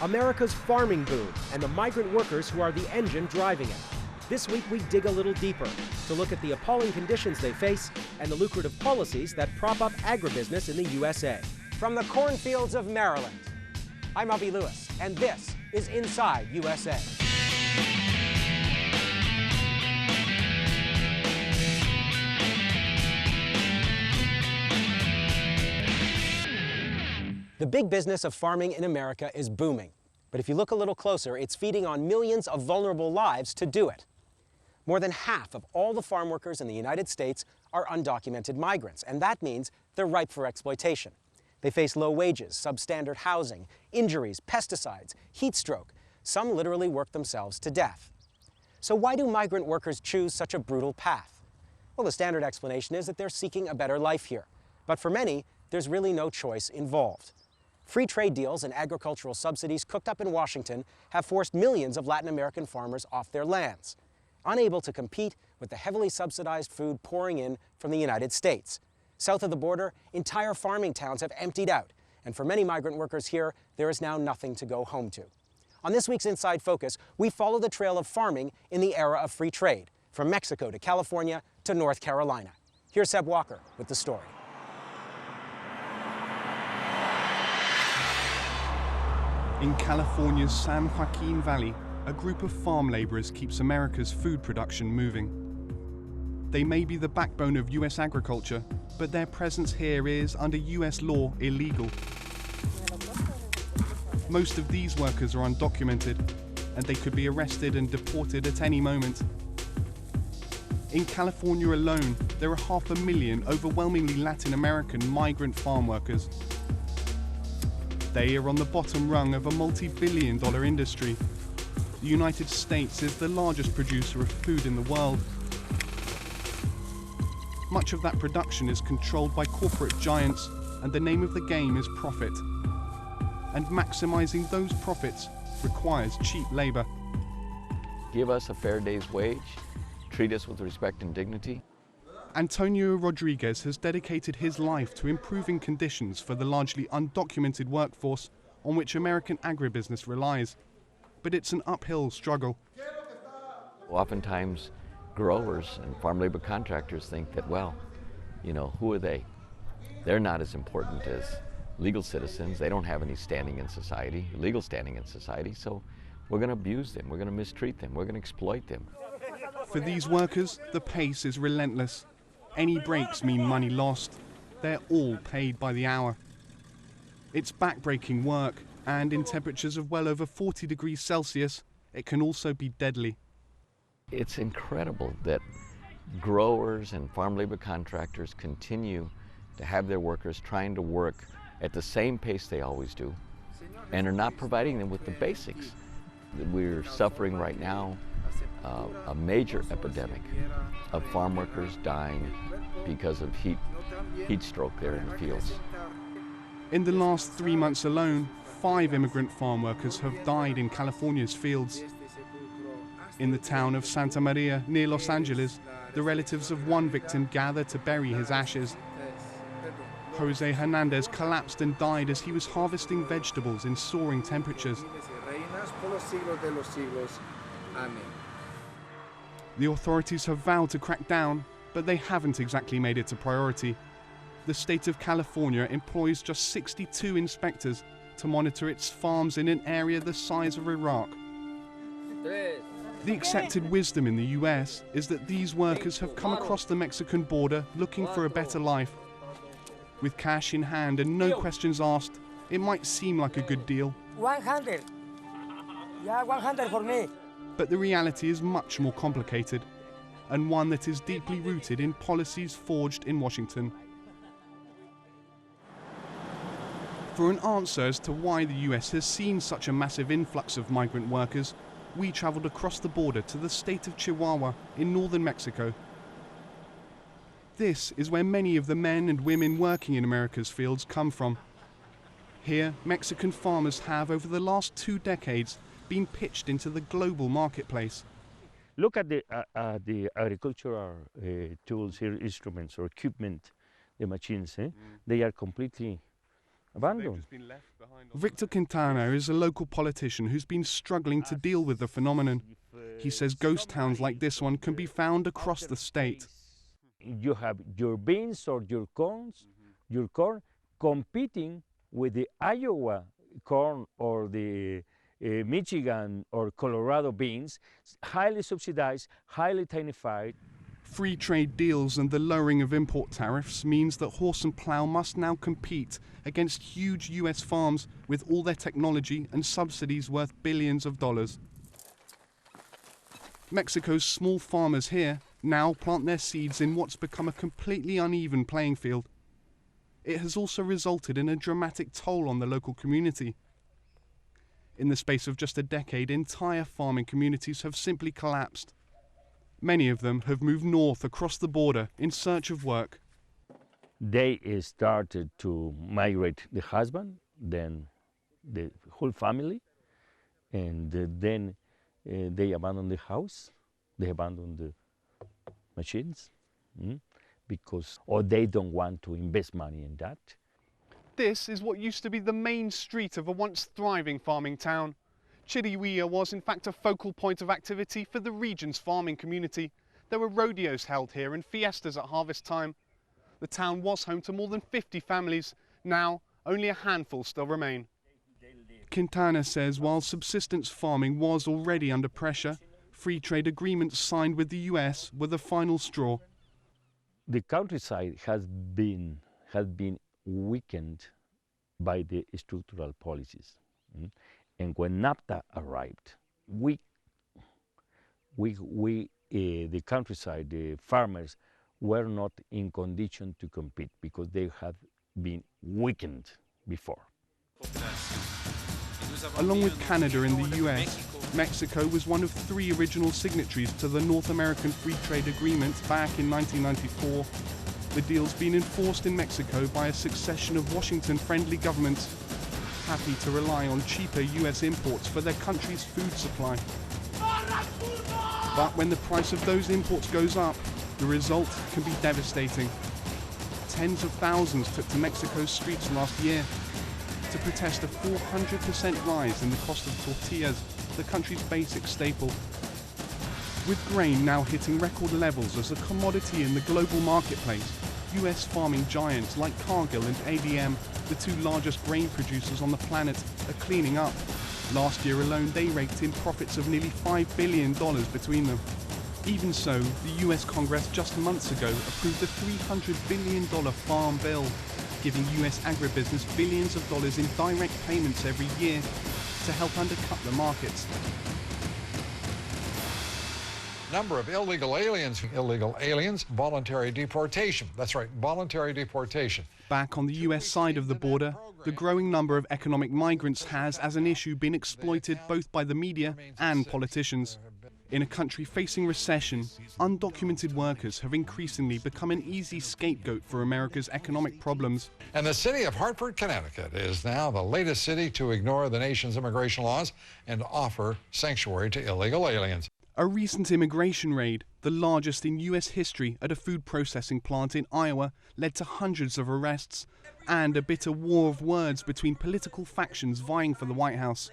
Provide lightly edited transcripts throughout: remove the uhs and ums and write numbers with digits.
America's farming boom and the migrant workers who are the engine driving it. This week we dig a little deeper to look at the appalling conditions they face and the lucrative policies that prop up agribusiness in the USA. From the cornfields of Maryland, I'm Ubby Lewis, and this is Inside USA. The big business of farming in America is booming. But if you look a little closer, it's feeding on millions of vulnerable lives to do it. More than half of all the farm workers in the United States are undocumented migrants, and that means they're ripe for exploitation. They face low wages, substandard housing, injuries, pesticides, heat stroke. Some literally work themselves to death. So why do migrant workers choose such a brutal path? Well, the standard explanation is that they're seeking a better life here. But for many, there's really no choice involved. Free trade deals and agricultural subsidies cooked up in Washington have forced millions of Latin American farmers off their lands, unable to compete with the heavily subsidized food pouring in from the United States. South of the border, entire farming towns have emptied out, and for many migrant workers here, there is now nothing to go home to. On this week's Inside Focus, we follow the trail of farming in the era of free trade, from Mexico to California to North Carolina. Here's Seb Walker with the story. In California's San Joaquin Valley, a group of farm laborers keeps America's food production moving. They may be the backbone of US agriculture, but their presence here is, under US law, illegal. Most of these workers are undocumented, and they could be arrested and deported at any moment. In California alone, there are 500,000 overwhelmingly Latin American migrant farm workers. They are on the bottom rung of a multi-billion-dollar industry. The United States is the largest producer of food in the world. Much of that production is controlled by corporate giants, and the name of the game is profit. And maximizing those profits requires cheap labor. Give us a fair day's wage, treat us with respect and dignity. Antonio Rodriguez has dedicated his life to improving conditions for the largely undocumented workforce on which American agribusiness relies. But it's an uphill struggle. Oftentimes, growers and farm labor contractors think that, well, you know, who are they? They're not as important as legal citizens. They don't have any standing in society, legal standing in society, so we're going to abuse them, we're going to mistreat them, we're going to exploit them. For these workers, the pace is relentless. Any breaks mean money lost. They're all paid by the hour. It's back-breaking work, and in temperatures of well over 40 degrees Celsius, it can also be deadly. It's incredible that growers and farm labor contractors continue to have their workers trying to work at the same pace they always do, and are not providing them with the basics. We're suffering right now a major epidemic of farm workers dying because of heat stroke there in the fields. In the last 3 months alone, 5 immigrant farm workers have died in California's fields. In the town of Santa Maria, near Los Angeles, the relatives of one victim gather to bury his ashes. Jose Hernandez collapsed and died as he was harvesting vegetables in soaring temperatures. The authorities have vowed to crack down, but they haven't exactly made it a priority. The state of California employs just 62 inspectors to monitor its farms in an area the size of Iraq. The accepted wisdom in the US is that these workers have come across the Mexican border looking for a better life. With cash in hand and no questions asked, it might seem like a good deal. 100. Yeah, 100 for me. But the reality is much more complicated, and one that is deeply rooted in policies forged in Washington. For an answer as to why the US has seen such a massive influx of migrant workers, we travelled across the border to the state of Chihuahua in northern Mexico. This is where many of the men and women working in America's fields come from. Here, Mexican farmers have, over the last 2 decades, been pitched into the global marketplace. Look at the agricultural tools here, instruments or equipment, the machines. They are completely abandoned. Victor Quintana is a local politician who's been struggling to deal with the phenomenon. He says ghost towns like this one can be found across the state. You have your beans or your corn competing with the Iowa corn or the Michigan or Colorado beans, highly subsidized, highly tinified. Free trade deals and the lowering of import tariffs means that horse and plow must now compete against huge US farms with all their technology and subsidies worth billions of dollars. Mexico's small farmers here now plant their seeds in what's become a completely uneven playing field. It has also resulted in a dramatic toll on the local community. In the space of just a decade, entire farming communities have simply collapsed. Many of them have moved north across the border in search of work. They started to migrate the husband, then the whole family, and then they abandoned the house, they abandoned the machines, because or they don't want to invest money in that. This is what used to be the main street of a once thriving farming town. CHIHUAHUA was in fact a focal point of activity for the region's farming community. There were rodeos held here and fiestas at harvest time. The town was home to more than 50 families. Now, only a handful still remain. Quintana says while subsistence farming was already under pressure, free trade agreements signed with the US were the final straw. The countryside has been weakened by the structural policies. And when NAFTA arrived, the countryside, the farmers, were not in condition to compete because they had been weakened before. Along with Canada and the US, Mexico was one of 3 original signatories to the North American Free Trade Agreement back in 1994. The deal's been enforced in Mexico by a succession of Washington-friendly governments, happy to rely on cheaper US imports for their country's food supply. But when the price of those imports goes up, the result can be devastating. Tens of thousands took to Mexico's streets last year to protest a 400% rise in the cost of tortillas, the country's basic staple. With grain now hitting record levels as a commodity in the global marketplace, US farming giants like Cargill and ADM, the 2 largest grain producers on the planet, are cleaning up. Last year alone, they raked in profits of nearly $5 billion between them. Even so, the US Congress just months ago approved a $300 billion farm bill, giving US agribusiness billions of dollars in direct payments every year to help undercut the markets. Number of illegal aliens, voluntary deportation. That's right, voluntary deportation. Back on the US side of the border, the growing number of economic migrants has, as an issue, been exploited both by the media and politicians. In a country facing recession, undocumented workers have increasingly become an easy scapegoat for America's economic problems. And the city of Hartford, Connecticut is now the latest city to ignore the nation's immigration laws and offer sanctuary to illegal aliens. A recent immigration raid, the largest in US history at a food processing plant in Iowa, led to hundreds of arrests and a bitter war of words between political factions vying for the White House.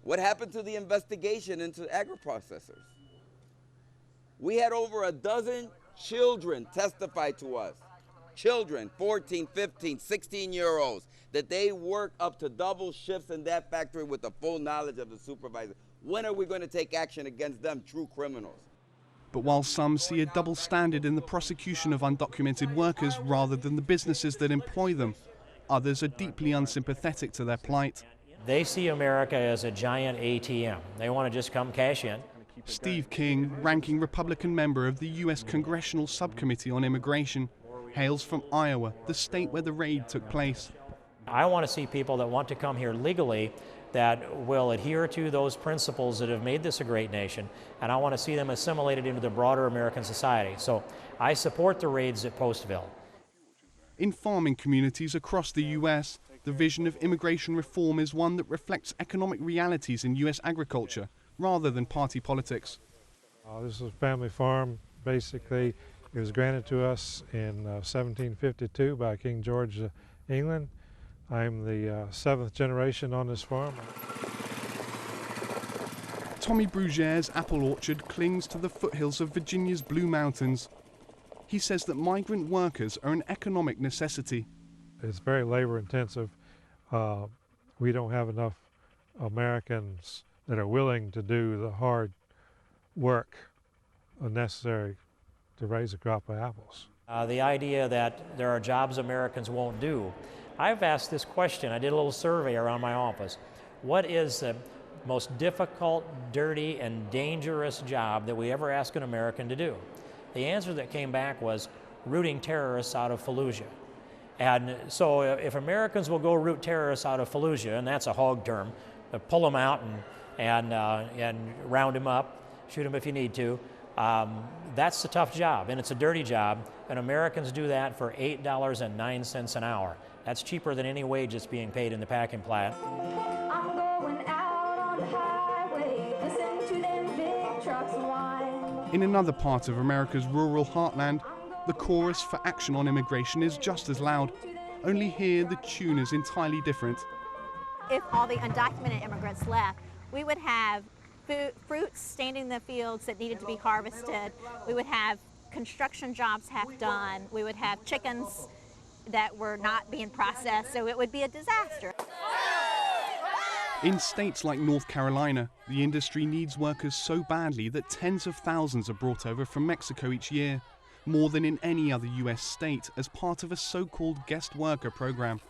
What happened to the investigation into agri-processors? We had over a dozen children testify to us. Children, 14, 15, 16-year-olds, that they work up to double shifts in that factory with the full knowledge of the supervisor. When are we going to take action against them, true criminals? But while some see a double standard in the prosecution of undocumented workers rather than the businesses that employ them, others are deeply unsympathetic to their plight. They see America as a giant ATM. They want to just come cash in. Steve King, ranking Republican member of the U.S. Congressional Subcommittee on Immigration, hails from Iowa, the state where the raid took place. I want to see people that want to come here legally that will adhere to those principles that have made this a great nation, and I want to see them assimilated into the broader American society. So I support the raids at Postville. In farming communities across the U.S., the vision of immigration reform is one that reflects economic realities in U.S. agriculture rather than party politics. This is a family farm. Basically, it was granted to us in 1752 by King George of England. I'm the 7th generation on this farm. Tommy Brugiere's apple orchard clings to the foothills of Virginia's Blue Mountains. He says that migrant workers are an economic necessity. It's very labor intensive. We don't have enough Americans that are willing to do the hard work necessary to raise a crop of apples. The idea that there are jobs Americans won't do. I've asked this question. I did a little survey around my office. What is the most difficult, dirty, and dangerous job that we ever ask an American to do? The answer that came back was rooting terrorists out of Fallujah. And so if Americans will go root terrorists out of Fallujah, and that's a hog term, pull them out and round them up, shoot them if you need to, that's a tough job, and it's a dirty job, and Americans do that for $8.09 an hour. That's cheaper than any wage that's being paid in the packing plant. I'm going out on the highway, listen to them big trucks whine. In another part of America's rural heartland, the chorus for action on immigration is just as loud, only here the tune is entirely different. If all the undocumented immigrants left, we would have fruits standing in the fields that needed to be harvested. We would have construction jobs half done. We would have chickens that were not being processed, so it would be a disaster. In states like North Carolina, the industry needs workers so badly that tens of thousands are brought over from Mexico each year, more than in any other US state, as part of a so-called guest worker program.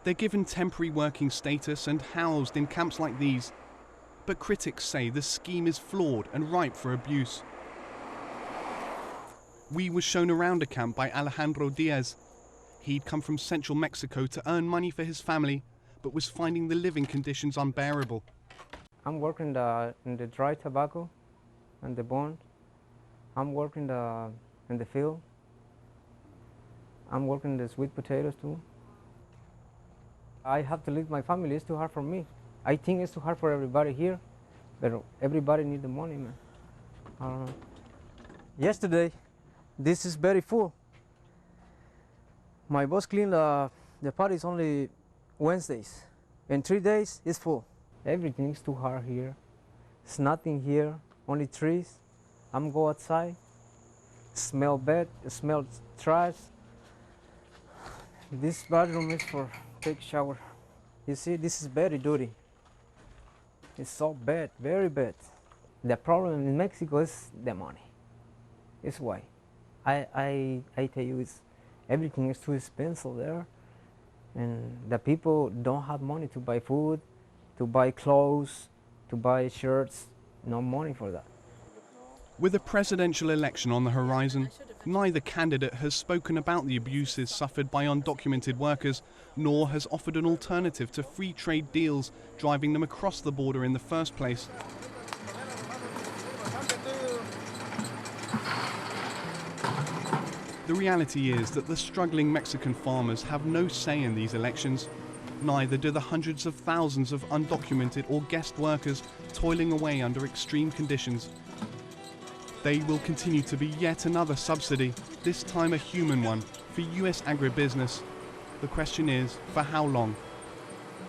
They're given temporary working status and housed in camps like these, but critics say the scheme is flawed and ripe for abuse. We were shown around a camp by Alejandro DIAZ. He'd come from central Mexico to earn money for his family, but was finding the living conditions unbearable. I'm working in the dry tobacco and the bond. I'm working in the field. I'm working the sweet potatoes too. I have to leave my family. It's too hard for me. I think it's too hard for everybody here, but everybody needs the money, man. I don't know. Yesterday, this is very full. My boss cleaned the parties only Wednesdays. In 3 days, it's full. Everything is too hard here. It's nothing here, only trees. I'm go outside, smell bad, smell trash. This bathroom is for take shower. You see, this is very dirty. It's so bad, very bad. The problem in Mexico is the money. It's why. I tell you, everything is too expensive there, and the people don't have money to buy food, to buy clothes, to buy shirts. No money for that. With a presidential election on the horizon, neither candidate has spoken about the abuses suffered by undocumented workers, nor has offered an alternative to free trade deals driving them across the border in the first place. The reality is that the struggling Mexican farmers have no say in these elections. Neither do the hundreds of thousands of undocumented or guest workers toiling away under extreme conditions. They will continue to be yet another subsidy, this time a human one, for US agribusiness. The question is, for how long?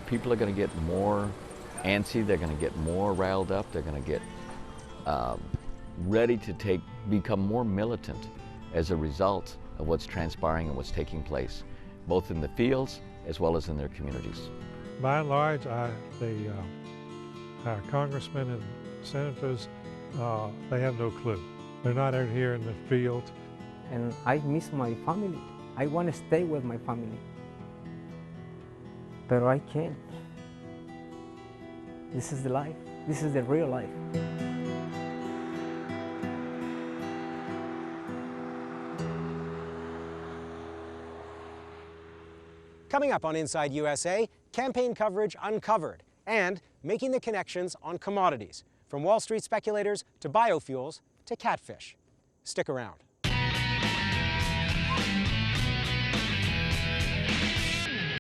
People are going to get more antsy, they're going to get more riled up, they're going to get ready to become more militant as a result of what's transpiring and what's taking place, both in the fields as well as in their communities. By and large, our congressmen and senators, they have no clue. They're not out here in the field. And I miss my family. I want to stay with my family. But I can't. This is the life. This is the real life. Coming up on Inside USA, campaign coverage uncovered and making the connections on commodities, from Wall Street speculators to biofuels to catfish. Stick around.